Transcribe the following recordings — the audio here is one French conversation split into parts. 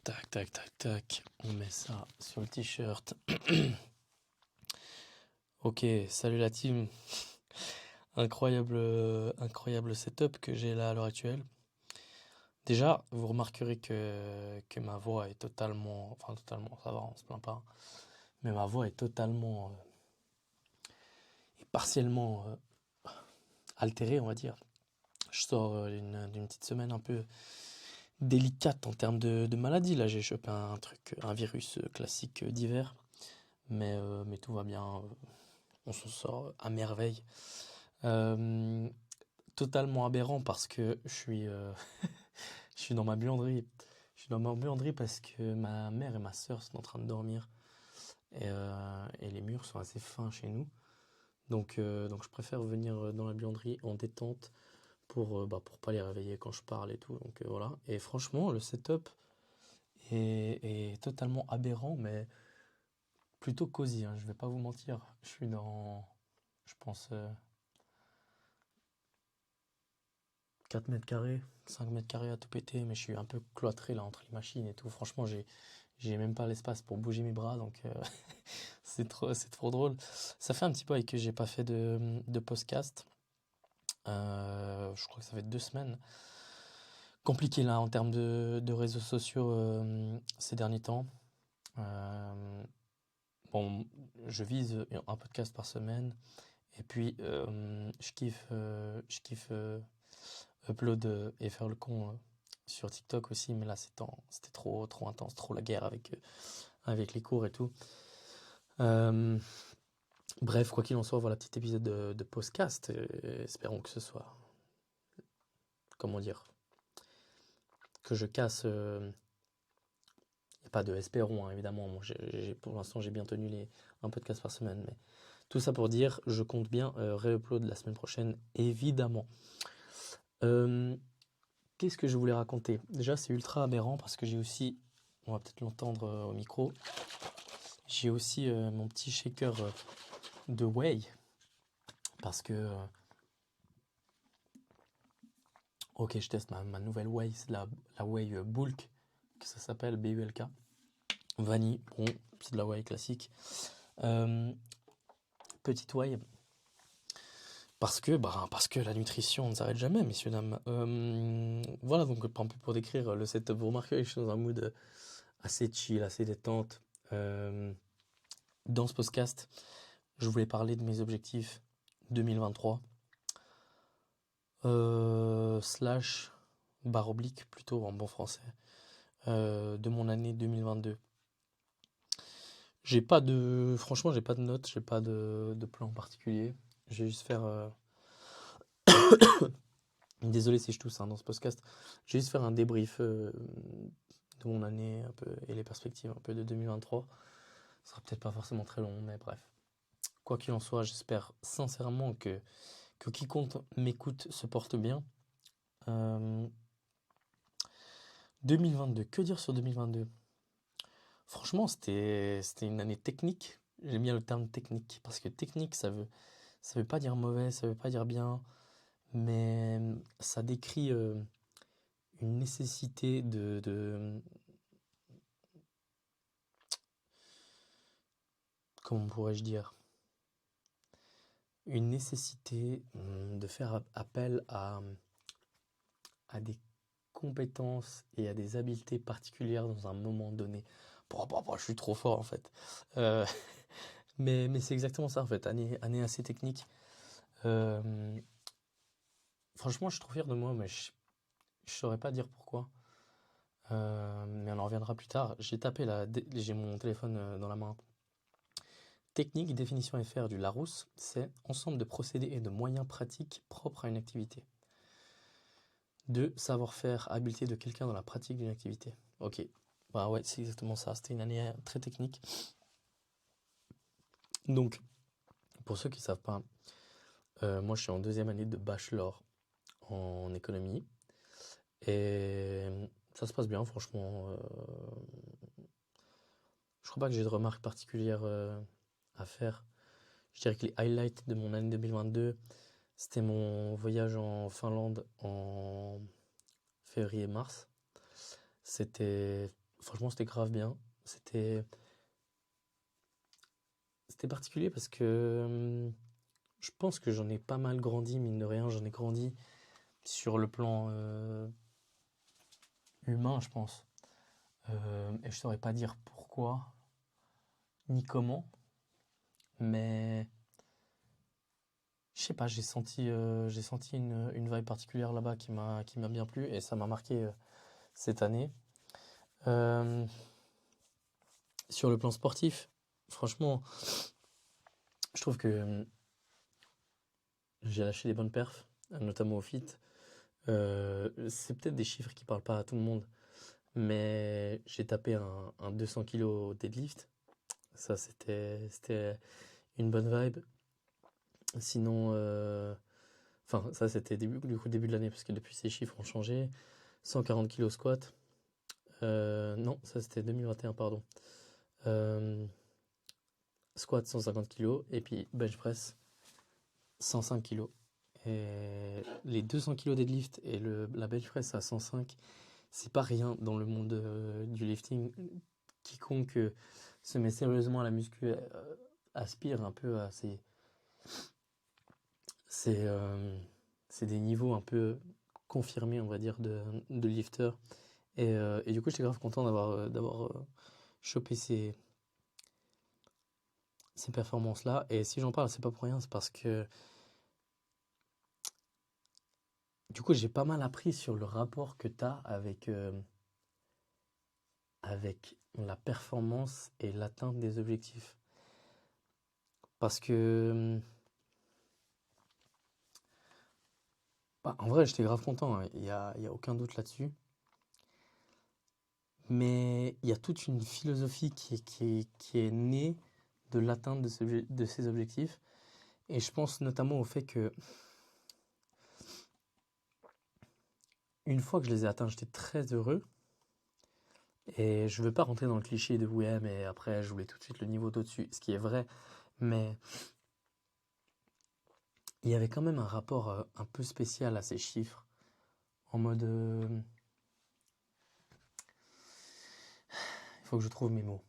Tac, tac, tac, tac. On met ça sur le t-shirt. Ok, salut la team. Incroyable setup que j'ai là à l'heure actuelle. Déjà, vous remarquerez que ma voix est totalement, enfin totalement, ça va, on se plaint pas. Mais ma voix est totalement et partiellement altérée, on va dire. Je sors d'une petite semaine un peu délicate en termes de maladie. Là, j'ai chopé un virus classique d'hiver. Mais tout va bien. On s'en sort à merveille. Euh, Totalement aberrant parce que je suis dans ma buanderie. Je suis dans ma buanderie parce que ma mère et ma sœur sont en train de dormir. Et les murs sont assez fins chez nous. Donc je préfère venir dans la buanderie en détente pour pas les réveiller quand je parle et tout. Donc voilà. Et franchement, le setup est totalement aberrant, mais plutôt cosy, hein, je vais pas vous mentir. Je suis dans, je pense, 4 mètres carrés, 5 mètres carrés à tout péter, mais je suis un peu cloîtré là entre les machines et tout. Franchement, j'ai même pas l'espace pour bouger mes bras, donc c'est trop drôle. Ça fait un petit peu que j'ai pas fait de podcast. Je crois que ça fait 2 semaines. Compliqué là en termes de réseaux sociaux ces derniers temps. Euh, bon, je vise un podcast par semaine. Et puis, je kiffe upload et faire le con sur TikTok aussi, mais là c'était trop intense, trop la guerre avec les cours et tout. Euh, Bref, quoi qu'il en soit, voilà, petit épisode de podcast. Espérons que ce soit, comment dire, que je casse. Y a pas de espérons, hein, évidemment. Moi, pour l'instant, j'ai bien tenu un podcast par semaine, mais tout ça pour dire, je compte bien réupload la semaine prochaine, évidemment. Euh, Qu'est-ce que je voulais raconter? Déjà, c'est ultra aberrant parce que j'ai aussi, on va peut-être l'entendre au micro, j'ai aussi mon petit shaker de whey parce que, ok, je teste ma nouvelle whey, c'est la whey bulk, que ça s'appelle BULK. Vanille, bon, c'est de la whey classique. Euh, Petite whey parce que la nutrition ne s'arrête jamais, messieurs, dames. Voilà, donc un peu pour décrire le setup, vous remarquez, je suis dans un mood assez chill, assez détente. Euh, Dans ce podcast, je voulais parler de mes objectifs 2023, slash barre oblique plutôt en bon français, de mon année 2022. Franchement, j'ai pas de notes, j'ai pas de plan particulier. Je vais juste faire, désolé si je tousse hein, dans ce podcast. Je vais juste faire un débrief de mon année un peu et les perspectives un peu de 2023. Ce sera peut-être pas forcément très long, mais bref. Quoi qu'il en soit, j'espère sincèrement que quiconque m'écoute se porte bien. Euh, 2022, que dire sur 2022? Franchement, c'était une année technique. J'aime bien le terme technique parce que technique, ça veut pas dire mauvais, ça veut pas dire bien, mais ça décrit une nécessité comment pourrais-je dire? Une nécessité de faire appel à des compétences et à des habiletés particulières dans un moment donné. Je suis trop fort en fait. Euh, mais c'est exactement ça en fait, année assez technique. Euh, Franchement, je suis trop fier de moi, mais je saurais pas dire pourquoi. Mais on en reviendra plus tard. J'ai mon téléphone dans la main. Technique, définition FR du Larousse, c'est ensemble de procédés et de moyens pratiques propres à une activité. 2. Savoir-faire, habileté de quelqu'un dans la pratique d'une activité. Ok, bah ouais, c'est exactement ça. C'était une année très technique. Donc, pour ceux qui ne savent pas, moi je suis en 2e année de bachelor en économie. Et ça se passe bien, franchement. Je crois pas que j'ai de remarques particulières à faire. Je dirais que les highlights de mon année 2022, c'était mon voyage en Finlande en février-mars. C'était franchement, c'était grave bien. C'était, c'était particulier parce que je pense que j'en ai pas mal grandi, mine de rien. J'en ai grandi sur le plan humain, je pense. Et je saurais pas dire pourquoi ni comment, mais je sais pas, j'ai senti une vibe particulière là-bas qui m'a bien plu et ça m'a marqué cette année. Euh, sur le plan sportif, franchement, je trouve que j'ai lâché des bonnes perfs, notamment au fit. C'est peut-être des chiffres qui parlent pas à tout le monde, mais j'ai tapé un 200 kilos deadlift. Ça, c'était une bonne vibe. Sinon, enfin, ça, c'était du coup, début de l'année, parce que depuis, ces chiffres ont changé. 140 kilos squat. Non, ça, c'était 2021, pardon. Euh, Squat 150 kilos, et puis bench press 105 kilos. Et les 200 kilos deadlift et la bench press à 105, c'est pas rien dans le monde du lifting. Quiconque se met sérieusement à la muscu aspire un peu à ces, euh, c'est des niveaux un peu confirmés, on va dire, de lifter. Et du coup, j'étais grave content d'avoir chopé ces performances-là. Et si j'en parle, c'est pas pour rien, c'est parce que du coup, j'ai pas mal appris sur le rapport que tu as avec la performance et l'atteinte des objectifs. Parce que, bah, en vrai, j'étais grave content, hein. Il y a aucun doute là-dessus. Mais il y a toute une philosophie qui est née de l'atteinte de ces objectifs. Et je pense notamment au fait que une fois que je les ai atteints, j'étais très heureux. Et je ne veux pas rentrer dans le cliché de ouais, mais après, je voulais tout de suite le niveau d'au-dessus, ce qui est vrai. Mais il y avait quand même un rapport un peu spécial à ces chiffres. En mode. Il faut que je trouve mes mots.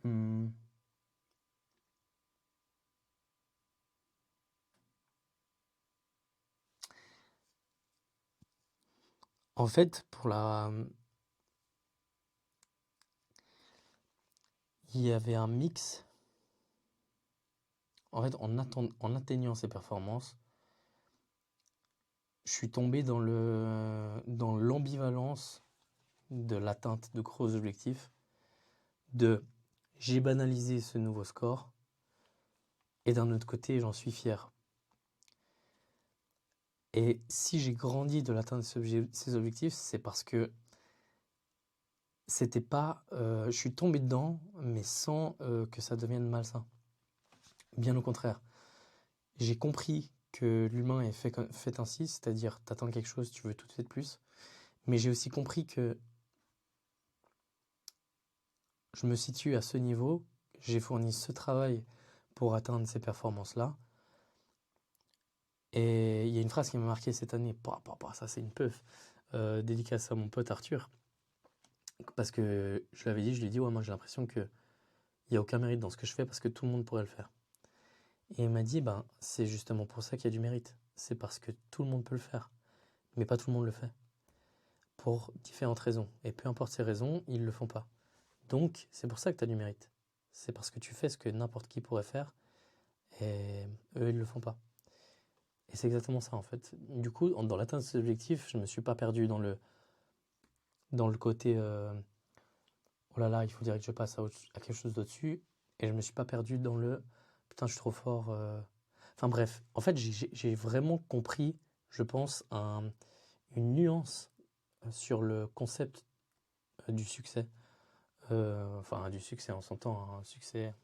Hmm. En fait, il y avait un mix. En fait, en atteignant ces performances, je suis tombé dans l'ambivalence de l'atteinte de gros objectifs, de j'ai banalisé ce nouveau score, et d'un autre côté, j'en suis fier. Et si j'ai grandi de l'atteinte de ces objectifs, c'est parce que c'était pas, je suis tombé dedans, mais sans que ça devienne malsain. Bien au contraire. J'ai compris que l'humain est fait ainsi, c'est-à-dire t'attends quelque chose, tu veux tout de suite plus. Mais j'ai aussi compris que je me situe à ce niveau, j'ai fourni ce travail pour atteindre ces performances-là. Et il y a une phrase qui m'a marqué cette année, ça c'est une peuf, dédicace à mon pote Arthur, parce que je l'avais dit, je lui ai dit, ouais, moi j'ai l'impression qu'il n'y a aucun mérite dans ce que je fais parce que tout le monde pourrait le faire. Et il m'a dit, ben, c'est justement pour ça qu'il y a du mérite. C'est parce que tout le monde peut le faire, mais pas tout le monde le fait. Pour différentes raisons. Et peu importe ces raisons, ils ne le font pas. Donc, c'est pour ça que tu as du mérite. C'est parce que tu fais ce que n'importe qui pourrait faire, et eux, ils ne le font pas. Et c'est exactement ça, en fait. Du coup, dans l'atteinte de ces objectifs, je ne me suis pas perdu dans le côté oh là là, il faut dire que je passe à quelque chose d'au-dessus. Et je ne me suis pas perdu dans le putain, je suis trop fort. Enfin bref, en fait, j'ai vraiment compris, je pense, une nuance sur le concept du succès. Enfin, du succès, on s'entend, un succès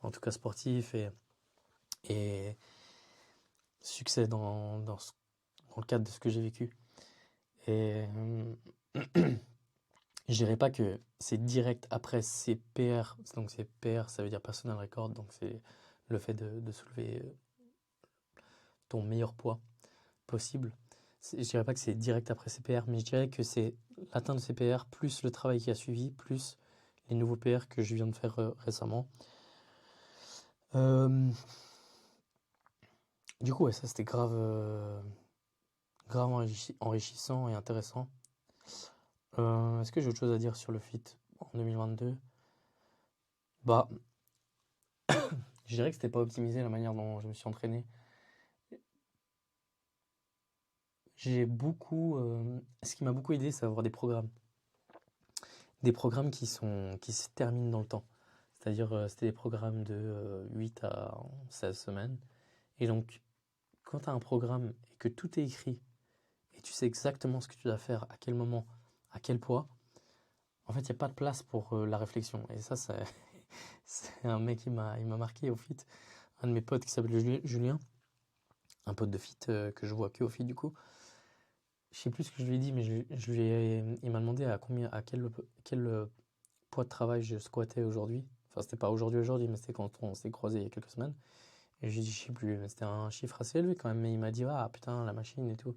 en tout cas sportif et succès dans le cadre de ce que j'ai vécu. Et je dirais pas que c'est direct après CPR, donc CPR ça veut dire personal record, donc c'est le fait de soulever ton meilleur poids possible. je dirais pas que c'est direct après CPR, mais je dirais que c'est l'atteinte de CPR plus le travail qui a suivi, plus les nouveaux PR que je viens de faire récemment. Euh, du coup, ouais, ça c'était grave enrichissant et intéressant. Est-ce que j'ai autre chose à dire sur le fit en 2022? Bah, je dirais que c'était pas optimisé la manière dont je me suis entraîné. Ce qui m'a beaucoup aidé, c'est avoir des programmes. Des programmes qui se terminent dans le temps. C'est-à-dire, c'était des programmes de 8 à 16 semaines. Et donc, quand tu as un programme et que tout est écrit, et tu sais exactement ce que tu dois faire, à quel moment, à quel poids, en fait, il n'y a pas de place pour la réflexion. Et ça, c'est un mec il m'a marqué au fit. Un de mes potes qui s'appelle Julien, un pote de fit que je vois que au fit du coup. Je sais plus ce que je lui ai dit, mais il m'a demandé à quel poids de travail je squattais aujourd'hui. Enfin, c'était pas aujourd'hui, mais c'était quand on s'est croisé il y a quelques semaines. Et je lui ai dit, je sais plus, mais c'était un chiffre assez élevé quand même. Mais il m'a dit, ah putain, la machine et tout.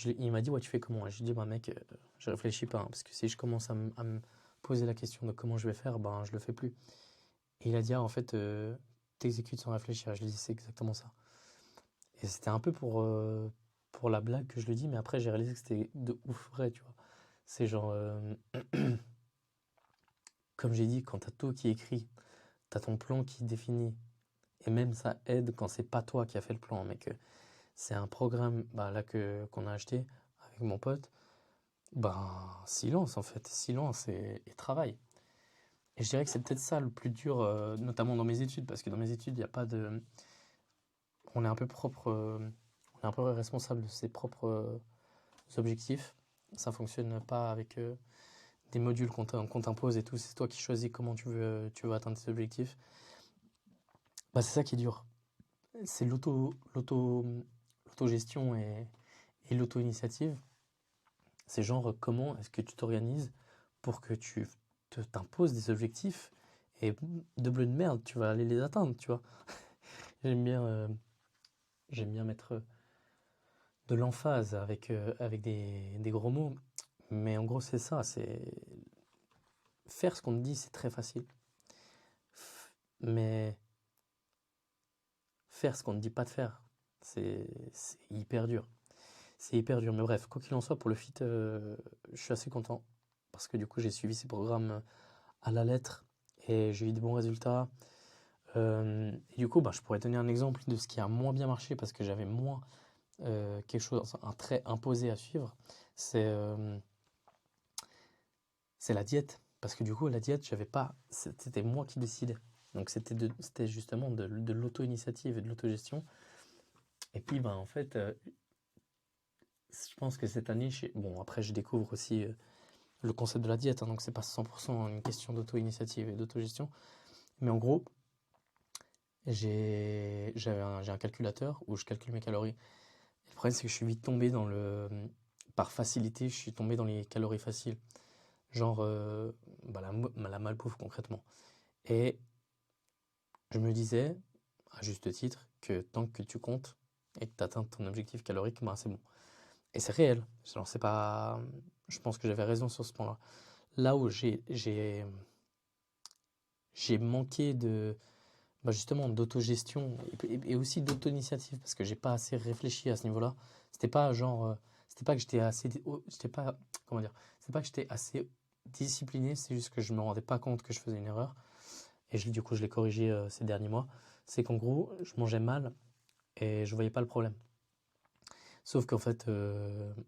Il m'a dit, ouais, tu fais comment? Et je lui ai dit, bah mec, je réfléchis pas, hein, parce que si je commence à me poser la question de comment je vais faire, ben je le fais plus. Et il a dit, ah en fait, t'exécutes sans réfléchir. Je lui ai dit, c'est exactement ça. Et c'était un peu pour la blague que je le dis, mais après j'ai réalisé que c'était de ouf vrai, tu vois. C'est genre, comme j'ai dit, quand t'as tout qui est écrit, t'as ton plan qui est défini, et même ça aide quand c'est pas toi qui as fait le plan, mais que c'est un programme bah, là qu'on a acheté avec mon pote, ben silence en fait, silence et travail. Et je dirais que c'est peut-être ça le plus dur, notamment dans mes études, parce que dans mes études, il n'y a pas de. On est un peu propre, on est un peu responsable de ses propres objectifs. Ça fonctionne pas avec des modules qu'on t'impose et tout. C'est toi qui choisis comment tu veux atteindre tes objectifs. Bah, c'est ça qui est dur. C'est l'autogestion et l'auto-initiative. C'est genre comment est-ce que tu t'organises pour que t'imposes des objectifs et de bleu de merde, tu vas aller les atteindre, tu vois. J'aime bien, euh, j'aime bien mettre de l'emphase avec des gros mots. Mais en gros, c'est ça. C'est faire ce qu'on te dit, c'est très facile. Mais faire ce qu'on ne dit pas de faire, c'est hyper dur. C'est hyper dur. Mais bref, quoi qu'il en soit, pour le fit, je suis assez content. Parce que du coup, j'ai suivi ces programmes à la lettre et j'ai eu des bons résultats. Et du coup, bah, je pourrais donner un exemple de ce qui a moins bien marché parce que j'avais moins quelque chose, un trait imposé à suivre. C'est c'est la diète. Parce que du coup, la diète, j'avais pas. C'était moi qui décidais. Donc c'était justement de l'auto-initiative et de l'autogestion. Et puis, ben, en fait, je pense que cette année, bon, après, je découvre aussi le concept de la diète, hein, donc c'est pas 100% une question d'auto-initiative et d'autogestion. Mais en gros, j'ai un calculateur où je calcule mes calories. Et le problème, c'est que je suis vite tombé par facilité, je suis tombé dans les calories faciles. Genre, bah, la malbouffe concrètement. Et je me disais, à juste titre, que tant que tu comptes et que tu atteins ton objectif calorique, ben c'est bon. Et c'est réel. Genre, c'est pas. Je pense que j'avais raison sur ce point-là. Là où j'ai manqué bah justement d'autogestion et aussi d'auto-initiative parce que j'ai pas assez réfléchi à ce niveau-là. C'était pas genre, c'était pas que j'étais pas, comment dire, c'était pas que j'étais assez discipliné, c'est juste que je me rendais pas compte que je faisais une erreur. Et du coup, je l'ai corrigé ces derniers mois. C'est qu'en gros, je mangeais mal et je voyais pas le problème. Sauf qu'en fait,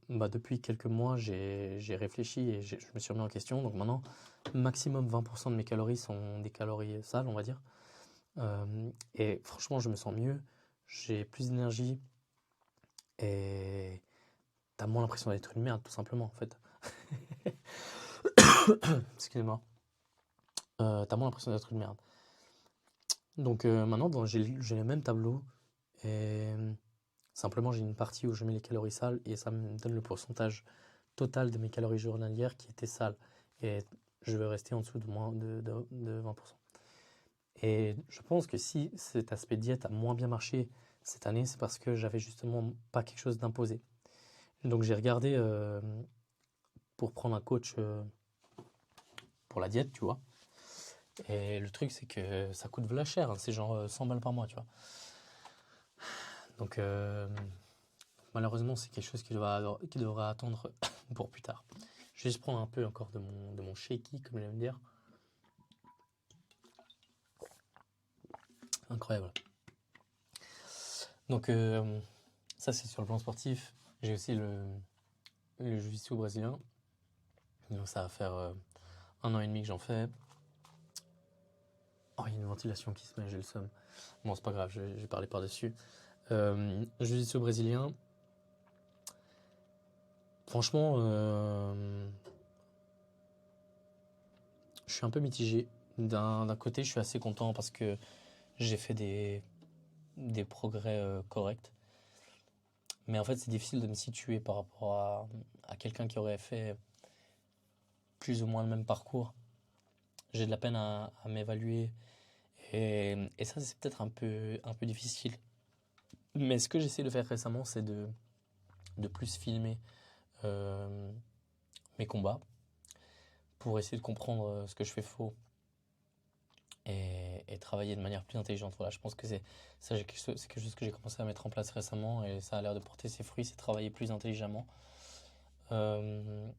bah, depuis quelques mois, j'ai réfléchi et je me suis remis en question. Donc maintenant, maximum 20% de mes calories sont des calories sales, on va dire. Et franchement, je me sens mieux, j'ai plus d'énergie et t'as moins l'impression d'être une merde, tout simplement, en fait. Excusez-moi. T'as moins l'impression d'être une merde. Donc maintenant, j'ai le même tableau et simplement, j'ai une partie où je mets les calories sales et ça me donne le pourcentage total de mes calories journalières qui étaient sales. Et je vais rester en dessous de moins de 20%. Et je pense que si cet aspect diète a moins bien marché cette année, c'est parce que j'avais justement pas quelque chose d'imposé. Donc j'ai regardé pour prendre un coach pour la diète, tu vois. Et le truc, c'est que ça coûte v'là cher, hein, c'est genre 100 balles par mois, tu vois. Donc malheureusement, c'est quelque chose qui devra attendre pour plus tard. Je vais juste prendre un peu encore de mon shaky, comme j'aime dire. Incroyable. Donc ça, c'est sur le plan sportif. J'ai aussi le jiu-jitsu brésilien. Donc ça va faire 1 an et demi que j'en fais. Oh, il y a une ventilation qui se met, j'ai le seum. Bon, c'est pas grave, je vais parler par-dessus. Jiu-jitsu brésilien. Franchement, je suis un peu mitigé. D'un côté, je suis assez content parce que j'ai fait des progrès corrects. Mais en fait, c'est difficile de me situer par rapport à quelqu'un qui aurait fait plus ou moins le même parcours. J'ai de la peine à m'évaluer. Et ça, c'est peut-être un peu difficile. Mais ce que j'essaie de faire récemment, c'est de plus filmer euh, mes combats pour essayer de comprendre ce que je fais faux et travailler de manière plus intelligente. Voilà, je pense que c'est quelque chose que j'ai commencé à mettre en place récemment et ça a l'air de porter ses fruits, c'est travailler plus intelligemment. Euh,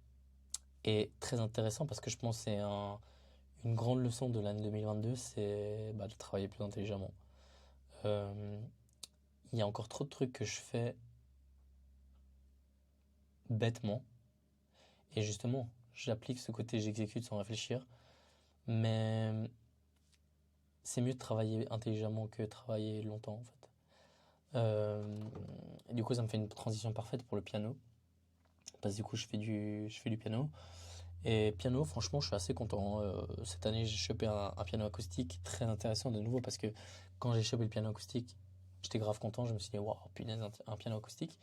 et très intéressant parce que je pense que c'est une grande leçon de l'année 2022, c'est de travailler plus intelligemment. Euh, Il y a encore trop de trucs que je fais bêtement et justement, j'applique ce côté j'exécute sans réfléchir, mais c'est mieux de travailler intelligemment que de travailler longtemps en fait. Et du coup, ça me fait une transition parfaite pour le piano. Parce que du coup, je fais du piano. Et piano, franchement, je suis assez content. Cette année, j'ai chopé un piano acoustique très intéressant de nouveau parce que quand j'ai chopé le piano acoustique, j'étais grave content. Je me suis dit, waouh, punaise, un piano acoustique.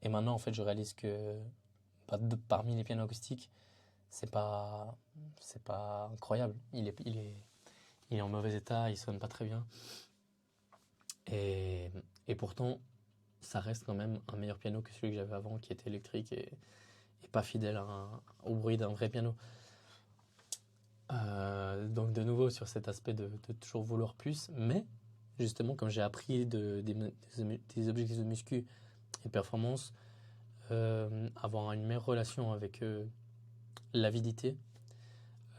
Et maintenant, en fait, je réalise que parmi les pianos acoustiques, c'est pas, c'est pas incroyable. Il est en mauvais état, il sonne pas très bien. Et, et pourtant, ça reste quand même un meilleur piano que celui que j'avais avant, qui était électrique et pas fidèle au bruit d'un vrai piano. Donc de nouveau sur cet aspect de toujours vouloir plus, mais justement comme j'ai appris des objectifs de muscu et de performance, avoir une meilleure relation avec l'avidité,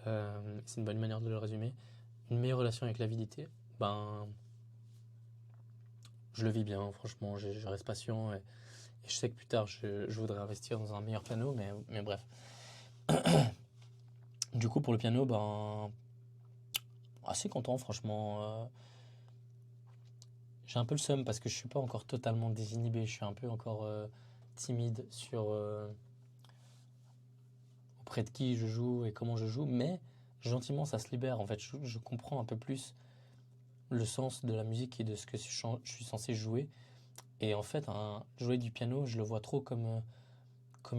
c'est une bonne manière de le résumer, une meilleure relation avec l'avidité, ben je le vis bien, franchement, je reste patient et je sais que plus tard je voudrais investir dans un meilleur piano, mais bref. Du coup pour le piano, ben assez content franchement. J'ai un peu le seum parce que je suis pas encore totalement désinhibé, je suis un peu encore timide sur auprès de qui je joue et comment je joue, mais gentiment ça se libère en fait, je comprends un peu plus le sens de la musique et de ce que je suis censé jouer. Et en fait, jouer du piano, je le vois trop comme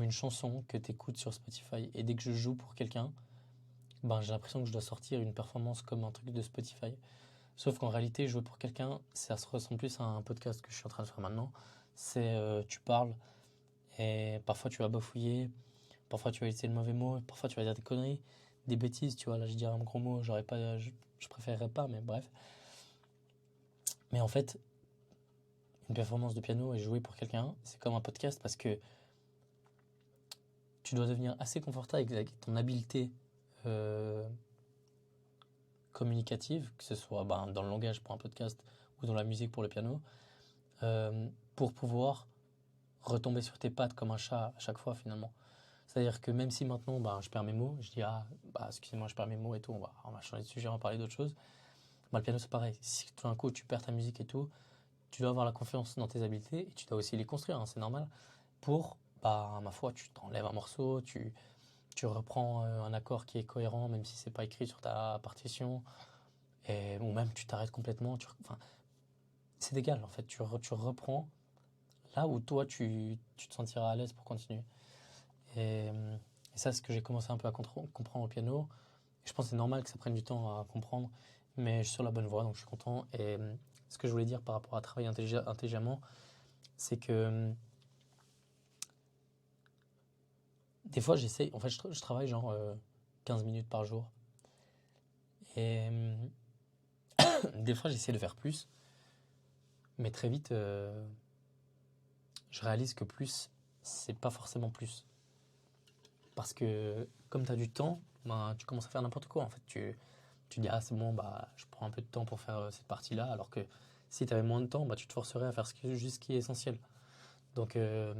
une chanson que tu écoutes sur Spotify. Et dès que je joue pour quelqu'un, ben, j'ai l'impression que je dois sortir une performance comme un truc de Spotify. Sauf qu'en réalité, jouer pour quelqu'un, ça se ressemble plus à un podcast que je suis en train de faire maintenant. C'est tu parles et parfois tu vas bafouiller, parfois tu vas utiliser le mauvais mot, parfois tu vas dire des conneries, des bêtises, tu vois. Là, je dirais un gros mot, je préférerais pas, mais bref. Mais en fait, une performance de piano et jouer pour quelqu'un, c'est comme un podcast parce que tu dois devenir assez confortable avec ton habileté euh, communicative, que ce soit dans le langage pour un podcast ou dans la musique pour le piano, pour pouvoir retomber sur tes pattes comme un chat à chaque fois finalement. C'est-à-dire que même si maintenant je perds mes mots, je dis excusez-moi je perds mes mots et tout, on va changer de sujet, on va parler d'autre chose. Le piano c'est pareil, si tout d'un coup tu perds ta musique et tout, tu dois avoir la confiance dans tes habiletés et tu dois aussi les construire, hein, c'est normal, pour, ma foi, tu t'enlèves un morceau, tu reprends un accord qui est cohérent même si c'est pas écrit sur ta partition, ou même tu t'arrêtes complètement, enfin, c'est égal en fait, tu reprends là où toi tu te sentiras à l'aise pour continuer. Et, et ça, c'est ce que j'ai commencé un peu à comprendre au piano. Et je pense que c'est normal que ça prenne du temps à comprendre, mais je suis sur la bonne voie, donc je suis content. Et ce que je voulais dire par rapport à travailler intelligemment, c'est que Des fois, j'essaye, en fait, je travaille genre 15 minutes par jour. Et des fois, j'essaie de faire plus, mais très vite, je réalise que plus, c'est pas forcément plus. Parce que comme tu as du temps, ben, tu commences à faire n'importe quoi. En fait, tu dis, ah, c'est bon, bah, je prends un peu de temps pour faire cette partie-là, alors que si tu avais moins de temps, bah, tu te forcerais à faire juste ce qui est essentiel. Donc, je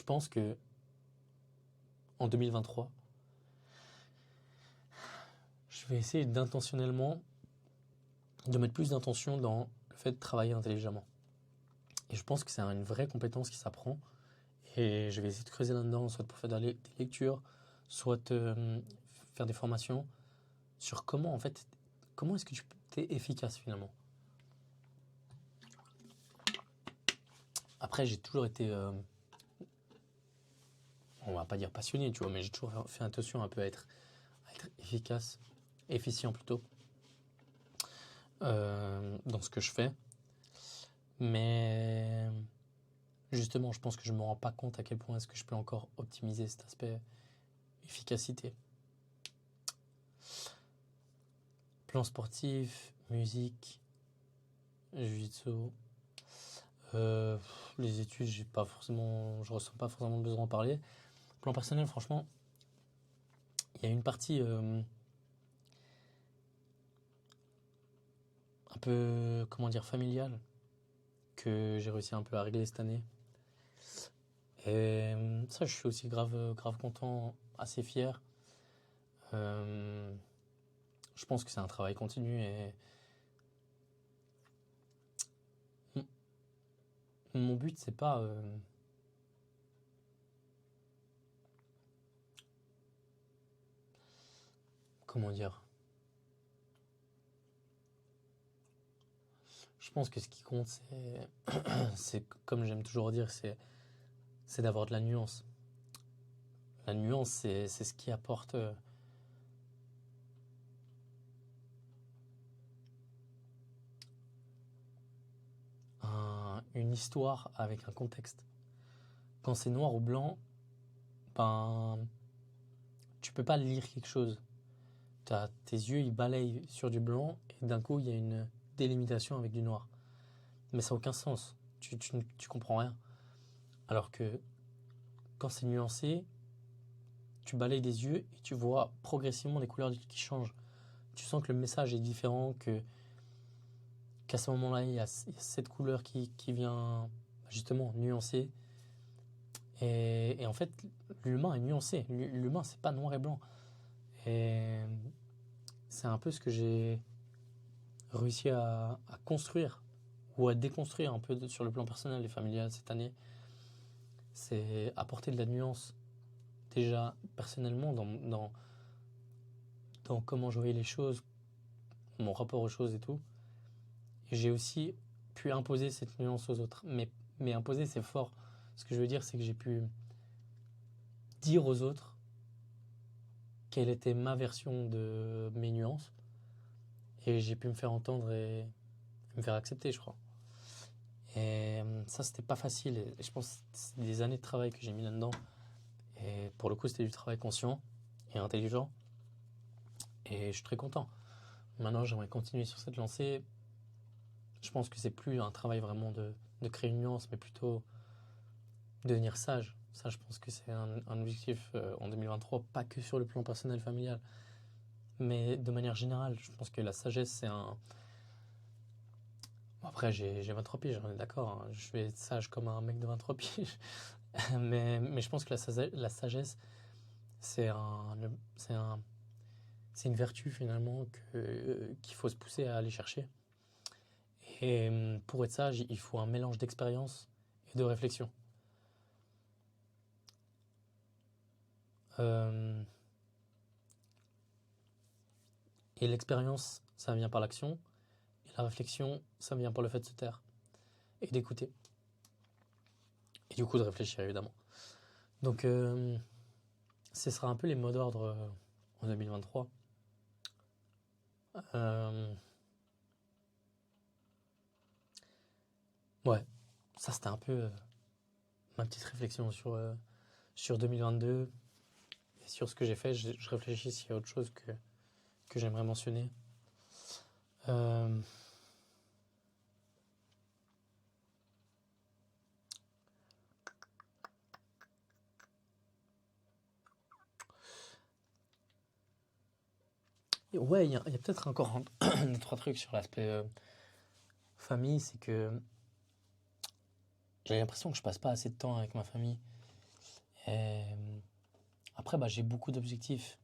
pense que en 2023, je vais essayer d'intentionnellement de mettre plus d'intention dans le fait de travailler intelligemment. Et je pense que c'est une vraie compétence qui s'apprend. Et je vais essayer de creuser là-dedans, soit pour faire des lectures, soit faire des formations sur comment, en fait, comment est-ce que tu es efficace finalement. Après, j'ai toujours été, on va pas dire passionné, tu vois, mais j'ai toujours fait attention un peu à être efficace, efficient plutôt, dans ce que je fais. Mais justement, je pense que je ne me rends pas compte à quel point est-ce que je peux encore optimiser cet aspect efficacité. Plan sportif, musique, jiu-jitsu. Euh, les études, je ressens pas forcément le besoin d'en parler. Plan personnel, franchement, il y a une partie un peu, comment dire, familiale que j'ai réussi un peu à régler cette année. Et ça, je suis aussi grave content, assez fier. Euh, je pense que c'est un travail continu et mon but, c'est pas, comment dire, je pense que ce qui compte, c'est comme j'aime toujours dire, c'est d'avoir de la nuance. La nuance, c'est ce qui apporte une histoire avec un contexte. Quand c'est noir ou blanc, ben, tu peux pas lire quelque chose. Tes yeux, ils balayent sur du blanc et d'un coup, il y a une délimitation avec du noir. Mais ça n'a aucun sens. Tu comprends rien. Alors que quand c'est nuancé, tu balayes des yeux et tu vois progressivement les couleurs qui changent. Tu sens que le message est différent, qu'à ce moment-là, il y a cette couleur qui vient justement nuancer. Et en fait, l'humain est nuancé. L'humain, c'est pas noir et blanc. Et c'est un peu ce que j'ai réussi à construire ou à déconstruire un peu sur le plan personnel et familial cette année. C'est apporter de la nuance déjà personnellement dans comment je voyais les choses, mon rapport aux choses et tout. Et j'ai aussi pu imposer cette nuance aux autres. Mais imposer, c'est fort. Ce que je veux dire, c'est que j'ai pu dire aux autres quelle était ma version de mes nuances. Et j'ai pu me faire entendre et me faire accepter, je crois. Et ça, c'était pas facile. Et je pense que c'est des années de travail que j'ai mis là-dedans. Et pour le coup, c'était du travail conscient et intelligent. Et je suis très content. Maintenant, j'aimerais continuer sur cette lancée. Je pense que c'est plus un travail vraiment de créer une nuance, mais plutôt devenir sage. Ça, je pense que c'est un objectif en 2023, pas que sur le plan personnel, familial, mais de manière générale. Je pense que la sagesse, c'est un. Bon, après, j'ai 23 piges, on est d'accord. Hein. Je vais être sage comme un mec de 23 piges. mais je pense que la sagesse, c'est c'est un, c'est une vertu finalement qu'il faut se pousser à aller chercher. Et pour être sage, il faut un mélange d'expérience et de réflexion. Euh, et l'expérience, ça vient par l'action. Et la réflexion, ça vient par le fait de se taire et d'écouter. Et du coup, de réfléchir, évidemment. Donc, ce sera un peu les mots d'ordre en 2023. Euh, ouais, ça c'était un peu ma petite réflexion sur 2022 et sur ce que j'ai fait. Je réfléchis s'il y a autre chose que j'aimerais mentionner. Euh, ouais, il y a peut-être encore deux, trois trucs sur l'aspect famille. C'est que j'ai l'impression que je passe pas assez de temps avec ma famille. Et après, bah, j'ai beaucoup d'objectifs.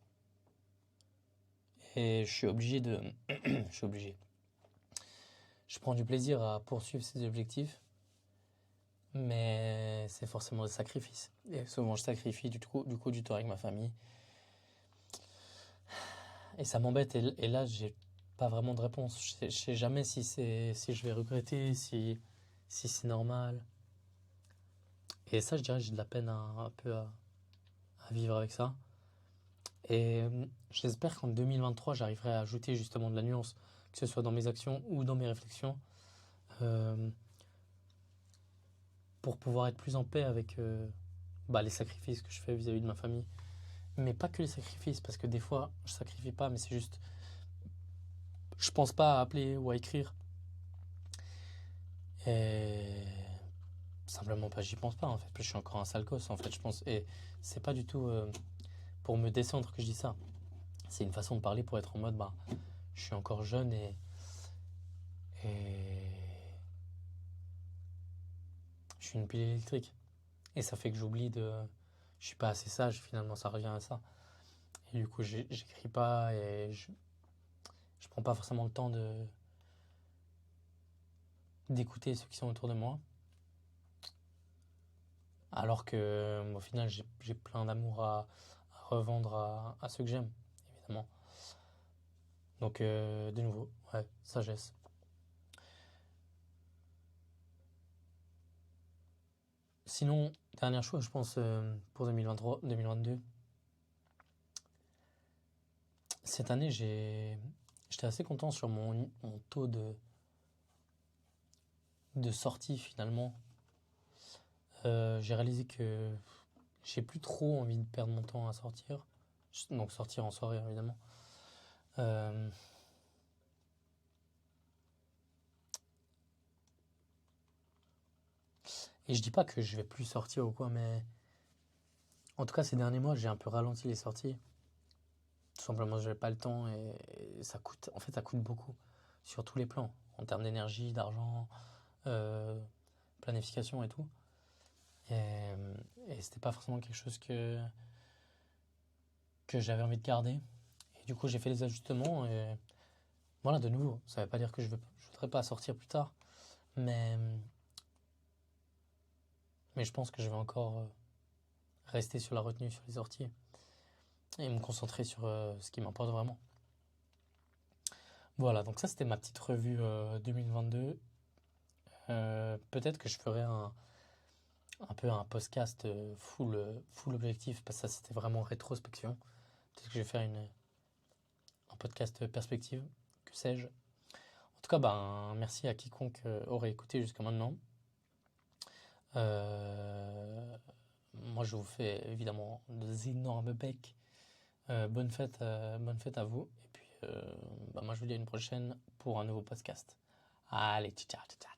Et je suis obligé de. Je suis obligé. Je prends du plaisir à poursuivre ces objectifs, mais c'est forcément des sacrifices. Et souvent, je sacrifie du coup du temps avec ma famille. Et ça m'embête. Et là, j'ai pas vraiment de réponse. Je sais jamais si je vais regretter, si c'est normal. Et ça, je dirais, j'ai de la peine un peu à vivre avec ça. Et j'espère qu'en 2023, j'arriverai à ajouter justement de la nuance, que ce soit dans mes actions ou dans mes réflexions, euh, pour pouvoir être plus en paix avec bah, les sacrifices que je fais vis-à-vis de ma famille. Mais pas que les sacrifices, parce que des fois, je sacrifie pas, mais c'est juste, je pense pas à appeler ou à écrire. Et simplement pas, j'y pense pas en fait. Je suis encore un sale gosse en fait, je pense. Et c'est pas du tout pour me descendre que je dis ça. C'est une façon de parler pour être en mode, bah, je suis encore jeune et je suis une pile électrique. Et ça fait que j'oublie de. Je suis pas assez sage, finalement, ça revient à ça. Et du coup, j'écris pas et je prends pas forcément le temps d'écouter ceux qui sont autour de moi. Alors que, au final, j'ai plein d'amour à revendre à ceux que j'aime, évidemment. Donc, de nouveau, ouais, sagesse. Sinon, dernière chose, je pense, pour 2023, 2022, cette année, j'étais assez content sur mon taux de sortie finalement. J'ai réalisé que j'ai plus trop envie de perdre mon temps à sortir. Donc sortir en soirée évidemment. Euh, et je dis pas que je vais plus sortir ou quoi, mais en tout cas ces derniers mois j'ai un peu ralenti les sorties. Tout simplement j'avais pas le temps et ça coûte. En fait ça coûte beaucoup sur tous les plans, en termes d'énergie, d'argent, euh, planification et tout. Et, et c'était pas forcément quelque chose que j'avais envie de garder. Et du coup j'ai fait les ajustements et voilà, de nouveau, ça veut pas dire que je voudrais pas sortir plus tard, mais, mais je pense que je vais encore rester sur la retenue, sur les sorties, et me concentrer sur ce qui m'importe vraiment. Voilà, donc ça c'était ma petite revue 2022. Peut-être que je ferai un peu un podcast full objectif, parce que ça c'était vraiment rétrospection. Peut-être que je vais faire un podcast perspective, que sais-je. En tout cas, ben, merci à quiconque aurait écouté jusqu'à maintenant. Euh, Moi, je vous fais évidemment des énormes becs. Bonne fête à vous. Et puis, bah, moi, je vous dis à une prochaine pour un nouveau podcast. Allez, ciao, ciao, ciao.